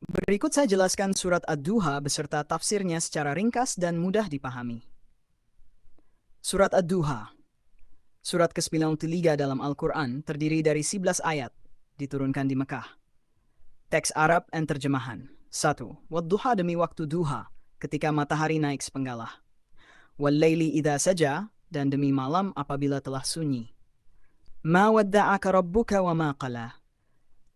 Berikut saya jelaskan surat Ad-Duha beserta tafsirnya secara ringkas dan mudah dipahami. Surat Ad-Duha, surat ke-93 dalam Al-Quran, terdiri dari 11 ayat, diturunkan di Mekah. Teks Arab dan terjemahan. 1. Wadduha demi waktu duha, ketika matahari naik sepenggalah. Wallaili idha saja, dan demi malam apabila telah sunyi. Ma wadda'aka rabbuka wa ma qala.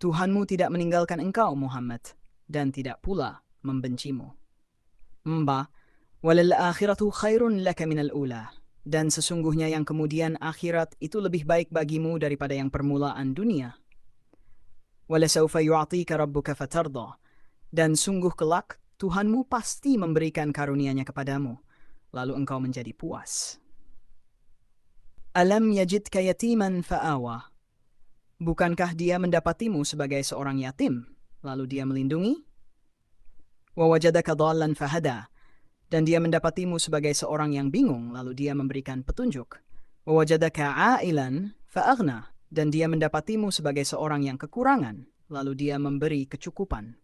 Tuhanmu tidak meninggalkan engkau, Muhammad, dan tidak pula membencimu. Mba, walal akhiratu khairun laka minal ula. Dan sesungguhnya yang kemudian akhirat itu lebih baik bagimu daripada yang permulaan dunia. Walasawfa yu'atika rabbuka fatarda. Dan sungguh kelak, Tuhanmu pasti memberikan karunia-Nya kepadamu, lalu engkau menjadi puas. Alam yajidka yatiman fa'awa. Bukankah dia mendapatimu sebagai seorang yatim, lalu dia melindungi? Wa wajadaka dhallan fahada. Dan dia mendapatimu sebagai seorang yang bingung, lalu dia memberikan petunjuk. Wa wajadaka a'ilan fa'aghna. Dan dia mendapatimu sebagai seorang yang kekurangan, lalu dia memberi kecukupan.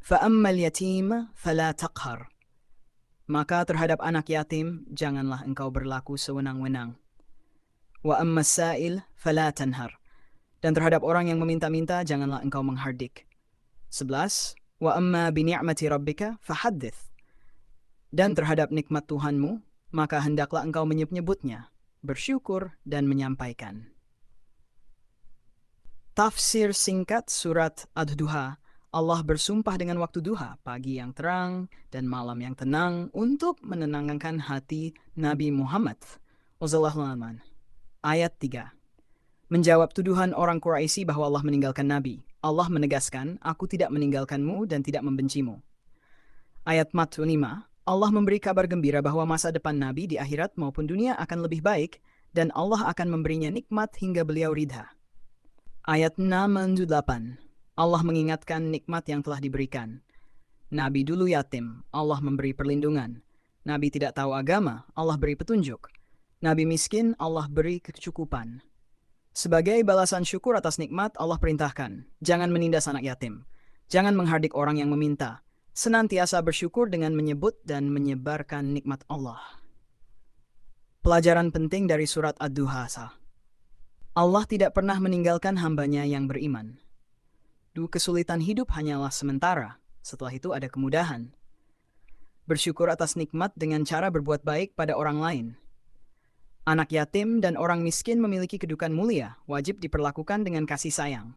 Fa'ammal yatim fala taqhar. Maka terhadap anak yatim, janganlah engkau berlaku sewenang-wenang. Wa ammas sa'il fala tanhar. Dan terhadap orang yang meminta-minta, janganlah engkau menghardik. 11. Wa amma bini'mati rabbika fahaddits. Dan terhadap nikmat Tuhanmu, maka hendaklah engkau menyebut-nyebutnya, bersyukur dan menyampaikan. Tafsir singkat surat Ad-Duha. Allah bersumpah dengan waktu duha, pagi yang terang dan malam yang tenang, untuk menenangkan hati Nabi Muhammad. Ayat 3. Menjawab tuduhan orang Quraisy bahwa Allah meninggalkan Nabi. Allah menegaskan, aku tidak meninggalkanmu dan tidak membencimu. Ayat 45. Allah memberi kabar gembira bahwa masa depan Nabi di akhirat maupun dunia akan lebih baik, dan Allah akan memberinya nikmat hingga beliau ridha. Ayat 68. Allah mengingatkan nikmat yang telah diberikan. Nabi dulu yatim, Allah memberi perlindungan. Nabi tidak tahu agama, Allah beri petunjuk. Nabi miskin, Allah beri kecukupan. Sebagai balasan syukur atas nikmat, Allah perintahkan, jangan menindas anak yatim. Jangan menghardik orang yang meminta. Senantiasa bersyukur dengan menyebut dan menyebarkan nikmat Allah. Pelajaran penting dari surat Ad-Duha. Allah tidak pernah meninggalkan hambanya yang beriman. Kesulitan hidup hanyalah sementara, setelah itu ada kemudahan. Bersyukur atas nikmat dengan cara berbuat baik pada orang lain. Anak yatim dan orang miskin memiliki kedudukan mulia, wajib diperlakukan dengan kasih sayang.